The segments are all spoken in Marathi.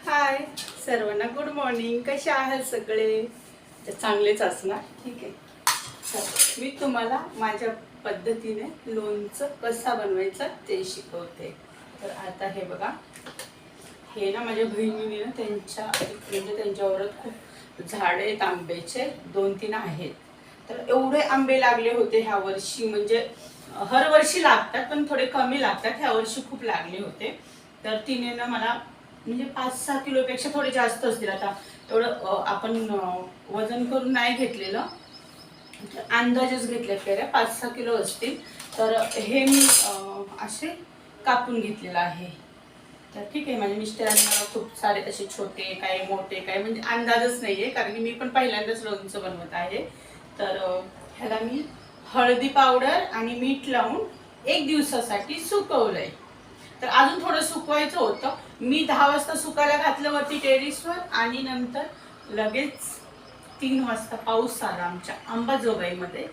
हाय सर्वांना, गुड मॉर्निंग. कसे आहात सगळे? तर चांगलेच असणार. ठीक आहे. तर मी तुम्हाला माझ्या पद्धतीने लोणचं कसा बनवायचं ते शिकवते. तर आता हे बघा, हे ना माझ्या बहिणीने ना त्यांच्यावरच खूप झाडे आहेत आंब्याचे, 2-3 आहेत. तर एवढे आंबे लागले होते ह्या वर्षी, म्हणजे हर वर्षी लागतात पण थोडे कमी लागतात. ह्या वर्षी खूप लागले होते. तर तिने ना मला म्हणजे 5-6 किलोपेक्षा थोडे जास्त असतील. आता एवढं आपण वजन करून नाही घेतलेलं, अंदाजच घेतले. फेऱ्या 5-6 किलो असतील. तर हे मी असे कापून घेतलेलं आहे. तर ठीक आहे. माझ्या मिस्टरांना खूप सारे असे छोटे काय मोठे काय म्हणजे अंदाजच नाहीये, कारण की मी पण पहिल्यांदाच लोणचं बनवत आहे. तर ह्याला मी हळदी पावडर आणि मीठ लावून 1 दिवसासाठी सुकवलंय. तर अजून थोडं सुकवायचं होतं. मी 10 वाजता सुकायला घातलं वरती टेरेसवर, आणि नंतर लगेच 3 वाजता पाऊस आला आमच्या अंबाजोगाईमध्ये.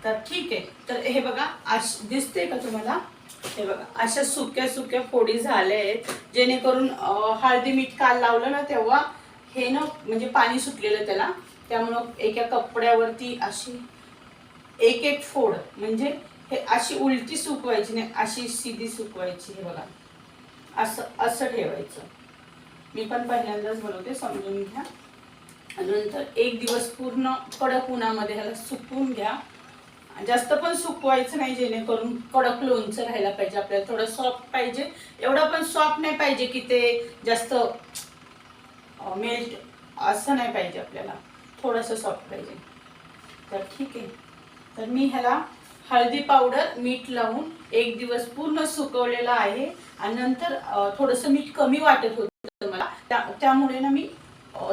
तर ठीक आहे. तर हे बघा, दिसते का तुम्हाला? हे बघा, अशा सुक्या सुक्या फोडी झाल्या आहेत, जेणेकरून हळदी मीठ काल लावलं ना तेव्हा हे ना म्हणजे पाणी सुटलेलं त्याला, त्यामुळं एका कपड्यावरती अशी एक एक फोड, म्हणजे हे अशी उलटी सुकवायची नाही, अशी सीधी सुकवायची. हे बघा, असं असं ठेवायचं. मी पण पहिल्यांदाच बनवते, समजून घ्या. नंतर 1 दिवस पूर्ण कडक उन्हामध्ये ह्याला सुकवून घ्या. जास्त पण सुकवायचं नाही, जेणेकरून कडक लोणचं राहायला पाहिजे. आपल्याला थोडं सॉफ्ट पाहिजे, एवढं पण सॉफ्ट नाही पाहिजे की ते जास्त मेल्ट असं नाही पाहिजे. आपल्याला थोडंसं सॉफ्ट पाहिजे. तर ठीक आहे. तर मी ह्याला हळदी पावडर मीठ लावून 1 दिवस पूर्ण सुकवलेला आहे. आणि नंतर थोडंसं मीठ कमी वाटत होतं मला, त्यामुळे ना मी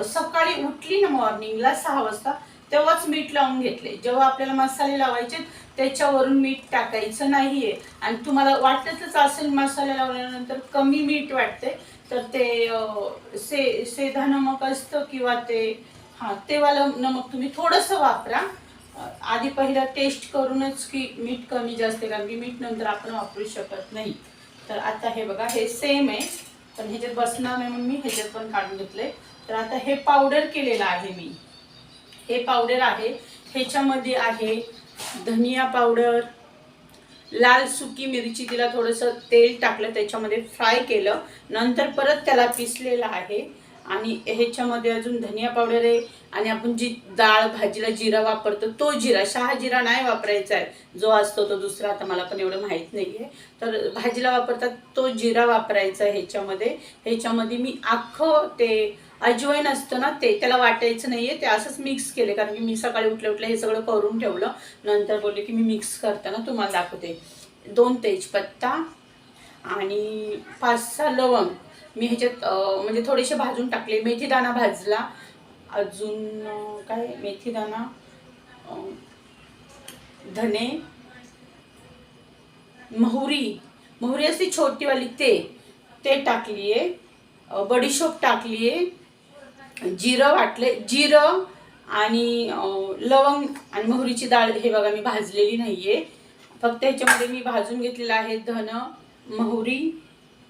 सकाळी उठली ना मॉर्निंगला 6 वाजता तेव्हाच मीठ लावून घेतले. जेव्हा आपल्याला मसाले लावायचे त्याच्यावरून मीठ टाकायचं नाहीये. आणि तुम्हाला वाटतच असेल मसाले लावल्यानंतर कमी मीठ वाटते, तर ते सेंधा नमक असतं किंवा ते वालं नमक तुम्ही थोडंसं वापरा. आधी पहिला टेस्ट करूनच की मीठ कमी जास्त, कारण की मीठ नंतर आपण वापरू शकत नाही. तर आता हे बघा, हे सेम आहे पण ह्याच्यात बसणार नाही म्हणून मी ह्याच्यात पण काढून घेतले. तर आता हे पावडर केलेलं आहे मी. हे पावडर आहे, ह्याच्यामध्ये आहे धनिया पावडर, लाल सुकी मिरची, तिला थोडंसं तेल टाकलं त्याच्यामध्ये फ्राय केलं, नंतर परत त्याला पिसलेलं आहे. आणि ह्याच्यामध्ये अजून धनिया पावडर आहे. आणि आपण जी डाळ भाजीला जिरा वापरतो तो जिरा, शहाजिरा नाही वापरायचा आहे, जो असतो तो दुसरा, आता मला पण एवढं माहीत नाही आहे. तर भाजीला वापरतात तो जिरा वापरायचा आहे ह्याच्यामध्ये. ह्याच्यामध्ये मी अख्खं ते अजवाईन असतं ना, त्याला वाटायचं नाहीये, ते असंच मिक्स केले, कारण की मी सकाळी उठल्या उठल्या हे सगळं करून ठेवलं. नंतर बोलले की मी मिक्स करताना तुम्हाला दाखवते. 2 तेजपत्ता आणि 5-6 लवंग मी ह्याच्यात म्हणजे थोडेसे भाजून टाकले. मेथी दाणा भाजला, अजून काय मेथी दाणा, धने, मोहरी असते छोटीवाली, ते टाकलीये, बडीशोप टाकलीये, जिरं वाटले, जिरं आणि लवंग आणि मोहरीची डाळ. हे बघा, मी भाजलेली नाहीये, फक्त ह्याच्यामध्ये मी भाजून घेतलेलं आहे. धन, मोहरी,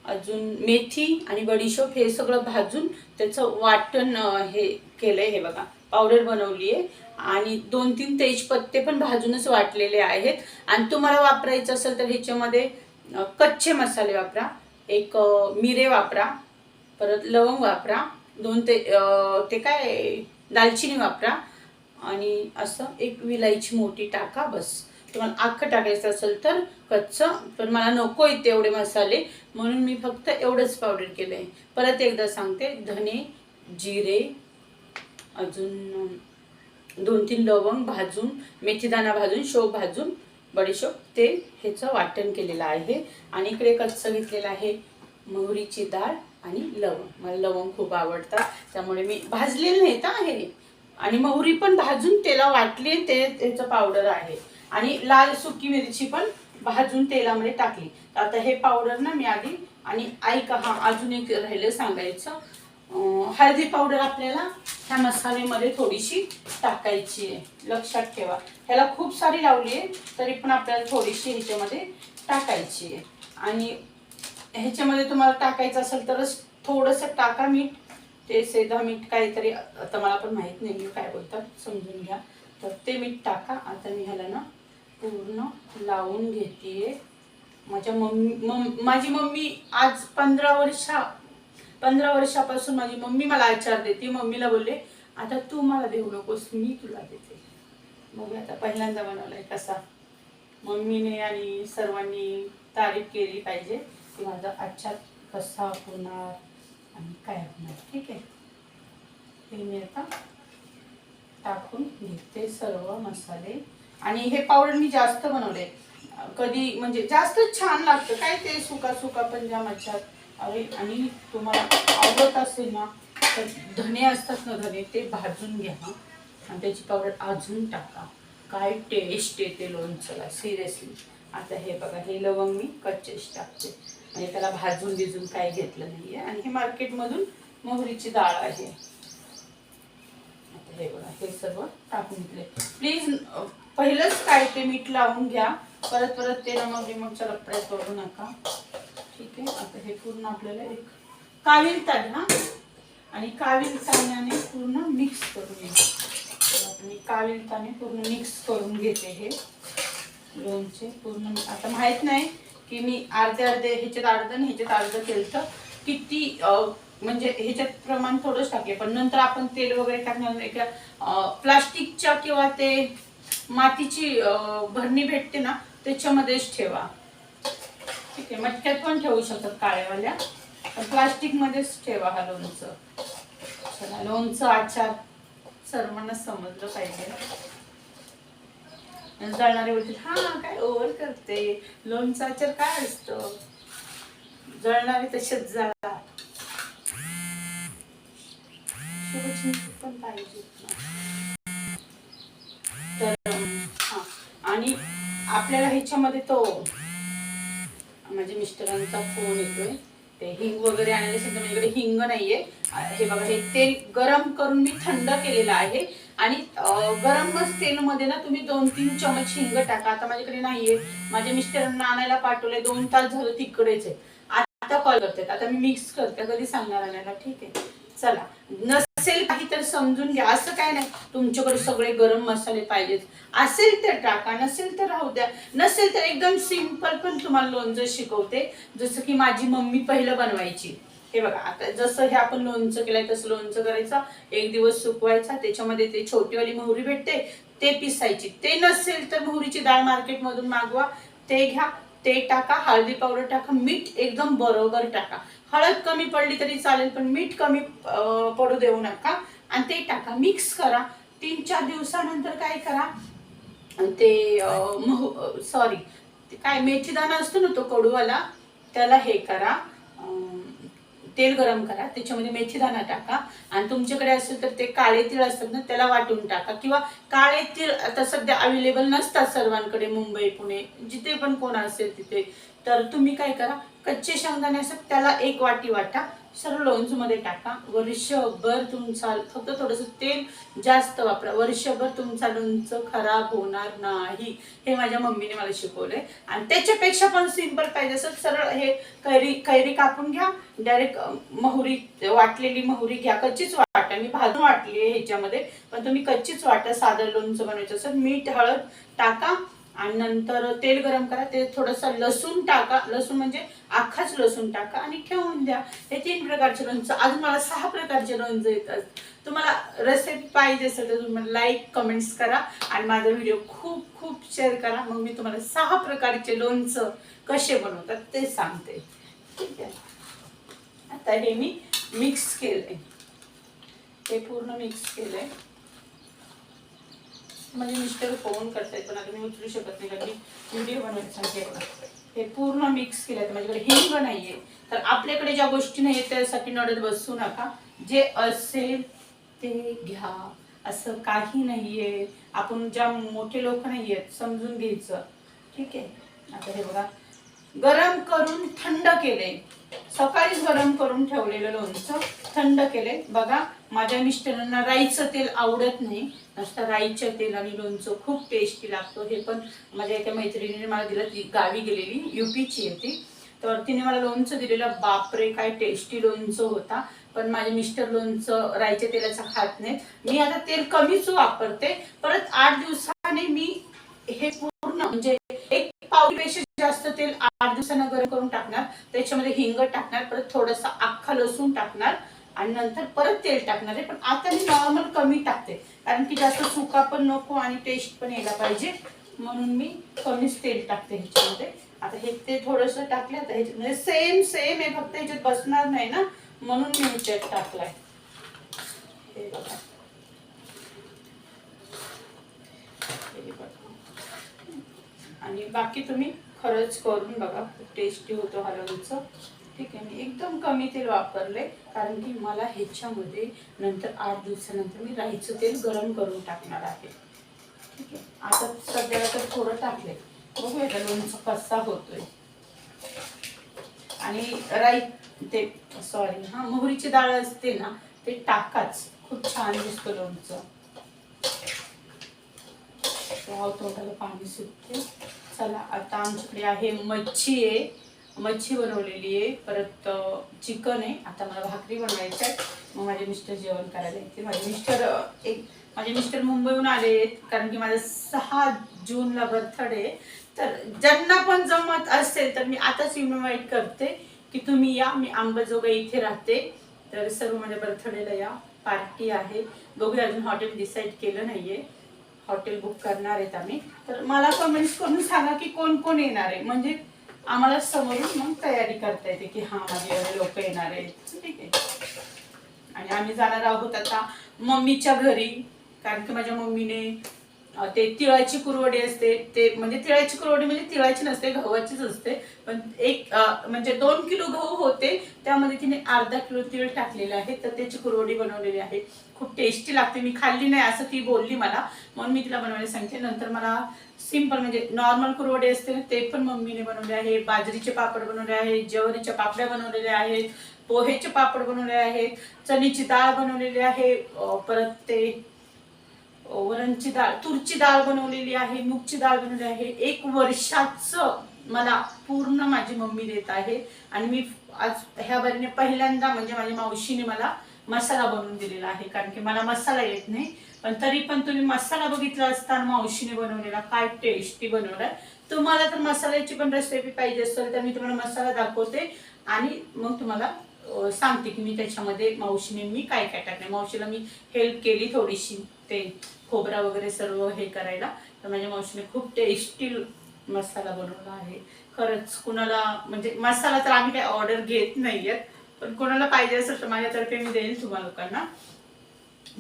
अजून मेथी आणि बडीशोप हे सगळं भाजून त्याचं वाटण हे केलंय. हे बघा, पावडर बनवली आहे. आणि 2-3 तेजपत्ते पण भाजूनच वाटलेले आहेत. आणि तुम्हाला वापरायचं असेल तर ह्याच्यामध्ये कच्चे मसाले वापरा, एक मिरे वापरा, परत लवंग वापरा, 2 ते काय दालचिनी वापरा, आणि असं एक विलायची मोठी टाका. बस. तुम्हाला अख्खं टाकायचं असेल तर कच्चं, पण मला नको आहेत तेवढे मसाले, म्हणून मी फक्त एवढंच पावडर केलं आहे. परत एकदा सांगते, धने, जिरे, अजून 2-3 लवंग भाजून, मेथीदाणा भाजून, शोप भाजून, बडीशोप, ते ह्याचं वाटण केलेलं आहे. आणि इकडे कच्चं घेतलेलं आहे मोहरीची डाळ आणि लवंग. मला लवंग खूप आवडतात, त्यामुळे मी भाजलेलं नाहीत आहे. आणि मोहरी पण भाजून तेला वाटली, ह्याचं पावडर आहे. आणि लाल सुकी मिरची पण भाजून तेलामध्ये टाकली. आता हे पावडर ना मी आधी, आणि ऐका, हा अजून एक राहिलं सांगायचं, हळदी पावडर आपल्याला ह्या मसाल्यामध्ये थोडीशी टाकायची आहे, लक्षात ठेवा. ह्याला खूप सारी लावली आहे तरी पण आपल्याला थोडीशी ह्याच्यामध्ये टाकायची आहे. आणि ह्याच्यामध्ये तुम्हाला टाकायचं असेल तरच थोडंसं टाका मीठ, ते सेंधा मीठ काहीतरी, आता मला पण माहित नाही मी काय बोलतात, समजून घ्या. तर ते मीठ टाका. आता मी ह्याला ना पूर्ण लावून घेते. माझी मम्मी आज 15 वर्षापासून माझी मम्मी मला आचार देते. मम्मीला बोलले आता तू मला देऊ नकोस, मी तुला देते. मग आता पहिल्यांदा बनवलाय कसा. मम्मीने आणि सर्वांनी तारीफ केली पाहिजे की माझा आचार कसा होणार आणि काय होणार. ठीक आहे. हे मी आता टाकून घेते सर्व मसाले. आणि हे पावडर मी जास्त बनवले, कधी म्हणजे जास्त छान लागतं. काय ते सुका सुका पण ज्या मच्छात. अरे आणि तुम्हाला आवडत असेल ना तर धने असतात ना, धने ते भाजून घ्या आणि त्याची पावडर अजून टाका. काय टेस्ट येते लोणच्याला सिरियसली. आता हे बघा, हे लवंग मी कच्चेच टाकते, म्हणजे त्याला भाजून भिजून काही घेतलं नाहीये. आणि हे मार्केटमधून मोहरीची डाळ आहे. आता हे बघा, हे सर्व टाकून घेतले. प्लीज पहिलंच काय ते मीठ लावून घ्या, परत परत ते नमकचा लपड्या करू नका. ठीक आहे. आता हे पूर्ण आपल्याला एक काविल ताण आणि काविल ताण्याने पूर्ण मिक्स करून घ्या. मी काविल ताणे पूर्ण मिक्स करून घेते. हे लोणचे पूर्ण आता माहित नाही की मी अर्धे ह्याच्यात अर्ध आणि ह्याच्यात अर्ध केलं तर किती, म्हणजे ह्याच्यात प्रमाण थोडंच टाकले. पण नंतर आपण तेल वगैरे टाकणार एका प्लास्टिकच्या किंवा ते मातीची भरणी भेटते ना त्याच्यामध्येच ठेवा. ठीक आहे. मटक्यात पण ठेवू शकतात काळ्यावाल्या, पण प्लास्टिक मध्येच ठेवा हा लोणचं. चला, लोणचं आचार सर्वांना समजलं पाहिजे. जळणारे बोलतील हा काय ओव्हर करते, लोणचं आचार काय असतं. जळणारे तसेच जळा. पण पाहिजे. तर हा, आणि आपल्याला ह्याच्यामध्ये तो माझ्या मिस्टरांचा फोन येतोय. ते हिंग वगैरे आणायला सांगितलं. माझ्याकडे हिंग नाहीये. हे बघा, हे तेल गरम करून मी थंड केलेलं आहे. आणि गरमच तेलमध्ये ना तुम्ही 2-3 चमच हिंग टाका. आता माझ्याकडे नाहीये, माझ्या मिस्टरांना आणायला पाठवले. 2 तास झालं तिकडेच आहे. आता कॉल करते. आता मी मिक्स करते, कधी सांगणार आणायला. ठीक आहे. चला, नसेल काही तर समजून घ्या. असं काय नाही तुमच्याकडे सगळे गरम मसाले पाहिजेत. असेल तर टाका, नसेल तर राहू द्या. नसेल तर एकदम सिंपल पण तुम्हाला लोणचं शिकवते, जसं की माझी मम्मी पहिलं बनवायची. हे बघा, आता जसं हे आपण लोणचं केलंय तसं लोणचं करायचं. 1 दिवस सुकवायचा. त्याच्यामध्ये ते छोटीवाली मोहरी भेटते ते पिसायची. ते नसेल तर मोहरीची डाळ मार्केटमधून मागवा, ते घ्या, ते टाका. हळदी पावडर टाका. मीठ एकदम बरोबर टाका. हळद कमी पडली तरी चालेल, पण मीठ कमी पडू देऊ नका. आणि ते टाका, मिक्स करा. 3-4 दिवसानंतर काय करा, ते सॉरी काय मेथीदाणा असतो ना तो कडूवाला, त्याला हे करा, तेल गरम करा, त्याच्यामध्ये मेथीदाणा टाका. आणि तुमच्याकडे असेल तर ते काळे तीळ असतात ना त्याला वाटून टाका. किंवा काळे तीळ आता सध्या अवेलेबल नसतात सर्वांकडे, मुंबई पुणे जिथे पण कोण असेल तिथे. तर तुम्ही काय करा, कच्चे शेंगदाणे असतात त्याला 1 वाटी वाटा, सर्व लोणचं मध्ये टाका. वर्षभर तुमचा, फक्त थोडंसं तेल जास्त वापरा, वर्षभर तुमचा लोणचं खराब होणार नाही. हे माझ्या मम्मीने मला शिकवलंय. आणि त्याच्यापेक्षा पण सिंपल पाहिजे असं सरळ हे कैरी कापून घ्या. डायरेक्ट मोहरी, वाटलेली मोहरी घ्या, कच्चीच वाटा. मी भाजून वाटली आहे ह्याच्यामध्ये, पण तुम्ही कच्चीच वाटा. साधं लोणचं बनवायचं असेल, मीठ हळद टाका. आणि नंतर तेल गरम करा. ते थोडंसं लसूण टाका, लसूण म्हणजे अख्खाच लसूण टाका आणि ठेवून द्या. हे 3 प्रकारचे लोणचं. अजून मला 6 प्रकारचे लोणचं येतात. तुम्हाला रेसिपी पाहिजे असेल तर तुम्ही लाईक कमेंट्स करा आणि माझा व्हिडिओ खूप खूप शेअर करा. मग मी तुम्हाला 6 प्रकारचे लोणचं कसे बनवतात ते सांगते. ठीक आहे. आता हे मी मिक्स केलंय, हे पूर्ण मिक्स केलंय. माझे मिस्टर फोन करतायत पण आता मी उचलू शकत नाही कारण मी व्हिडिओ बनवायचा. हे पूर्ण मिक्स केलं. तर माझ्याकडे हिंग नाहीये, तर आपल्याकडे ज्या गोष्टी नाहीये त्यासाठी नडत बसू नका. जे असेल ते घ्या, असं काही नाहीये. आपण ज्या मोठे लोक नाहीयेत समजून घ्यायचं. ठीक आहे. आता हे बघा, गरम करून थंड केले, सकाळीच गरम करून ठेवलेलं लोणचं थंड केले. बघा, माझ्या मिस्टरांना राईचं तेल आवडत नाही, नुसतं राईचं तेल आणि लोणचं खूप टेस्टी लागतो. हे पण माझ्या एका मैत्रिणीने मला दिलं, ती गावी गेलेली, UP ची आहे ती. तर तिने मला लोणचं दिलेलं. बापरे काय टेस्टी लोणचं होता. पण माझे मिस्टर लोणचं राईच्या तेलाचं खात नाहीत. मी आता तेल कमीच वापरते. परत 8 दिवसाने मी हे पूर्ण म्हणजे एक पावपेक्षा जास्त तेल 8 दिवसांना गरम करून टाकणार. त्याच्यामध्ये हिंग टाकणार, परत थोडासा अख्खा लसूण टाकणार आणि नंतर परत तेल टाकणार आहे. पण आता मी नॉर्मल कमी टाकते, कारण की जास्त सुका पण नको आणि टेस्ट पण यायला पाहिजे, म्हणून मी कमीच तेल टाकते ह्याच्यामध्ये. आता हे ते थोडंसं टाकलं. आता ह्याच्यामध्ये सेम आहे, फक्त ह्याच्यात बसणार नाही ना, म्हणून मी ह्याच्यात टाकलाय. हे बघा, आणि बाकी तुम्ही खरंच करून बघा, खूप टेस्टी होतो हा लोणचं. ठीक आहे, मी एकदम कमी तेल वापरले, कारण की मला ह्याच्यामध्ये नंतर 8 दिवसानंतर मी राईचं तेल गरम करून टाकणार आहे. ठीक आहे, आता सध्याला तर थोडं टाकले, बघूया लोणचं कसा होतोय. आणि राई ते सॉरी हा मोहरीची डाळ असते ना, ते टाकाच, खूप छान दिसतं लोणचं. तोंडाला पाणी सुटते. चला, आता आमच्याकडे आहे मच्छी आहे, मच्छी बनवलेली आहे, परत चिकन आहे. आता मला भाकरी बनवायच्या आहेत, मग माझे मिस्टर जेवण करायला येते. माझे मिस्टर मुंबईहून आले, कारण की माझा 6 जूनला बर्थडे. तर ज्यांना पण जमत असेल तर मी आताच इन्व्हाइट करते की तुम्ही या. मी अंबाजोगाई इथे राहते, तर सर्व माझ्या बर्थडेला या, पार्टी आहे. बघूया, अजून हॉटेल डिसाईड केलं नाहीये, हॉटेल बुक करणार आहेत आम्ही. तर मला कमेंट्स करून सांगा की कोण कोण येणार आहे, म्हणजे आम्हाला समोरून मग तयारी करता येते की हा माझे एवढे लोक येणार आहेत. ठीक आहे, आणि आम्ही जाणार आहोत आता मम्मीच्या घरी, कारण की माझ्या मम्मीने ते तिळाची कुरवडी असते, ते म्हणजे तिळाची कुरवडी म्हणजे तिळाची नसते, गव्हाचीच असते. पण एक म्हणजे 2 किलो गहू होते, त्यामध्ये तिने अर्धा किलो तीळ टाकलेले आहे, तर त्याची कुरवडी बनवलेली आहे. खूप टेस्टी लागते. मी खाल्ली नाही असं ती बोलली मला, म्हणून मी तिला बनवायला सांगते. नंतर मला सिंपल म्हणजे नॉर्मल कुरवडी असते ना, ते पण मम्मीने बनवले आहे. बाजरीचे पापड बनवले आहेत, ज्वारीच्या पापड्या बनवलेल्या आहेत, पोहेचे पापड बनवले आहेत, चणीची डाळ बनवलेली आहे, परत ते वरणची डाळ, तुरची डाळ बनवलेली आहे, मूगची डाळ बनवलेली आहे. 1 वर्षाचं मला पूर्ण माझी मम्मी देत आहे. आणि मी आज ह्या बारीने पहिल्यांदा म्हणजे माझ्या मावशीने मला मसाला बनवून दिलेला आहे, कारण की मला मसाला येत नाही. पण तरी पण तुम्ही मसाला बघितला असता मावशीने बनवलेला, काय टेस्टी बनवलाय. तुम्हाला तर मसाल्याची पण रेसिपी पाहिजे असेल तर मी तुम्हाला मसाला दाखवते, आणि मग तुम्हाला सांगते की मी त्याच्यामध्ये मावशीने मी काय काय टाकले. मावशीला मी हेल्प केली थोडीशी, ते खोबरा वगैरे सर्व हे करायला. तर माझ्या मावशीने खूप टेस्टी मसाला बनवला आहे. खरंच कुणाला म्हणजे मसाला तर आम्ही काही ऑर्डर घेत नाहीयेत, पण कोणाला पाहिजे असेल तर माझ्यातर्फे मी देईल तुम्हा लोकांना.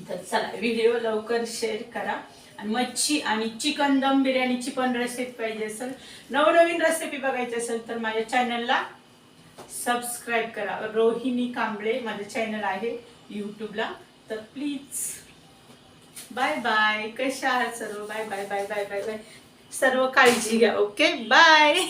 तर चला, व्हिडिओ लवकर शेअर करा. आणि मच्छी आणि चिकन दम बिर्याणीची पण रेसिपी पाहिजे असेल, नवनवीन रेसिपी बघायची असेल तर माझ्या चॅनलला सबस्क्राईब करा. रोहिणी कांबळे माझं चॅनल आहे यूट्यूबला, तर प्लीज. बाय बाय, कशा आहात सर्व? Bye bye bye bye bye bye, सर्व काळजी घ्या. Okay, bye.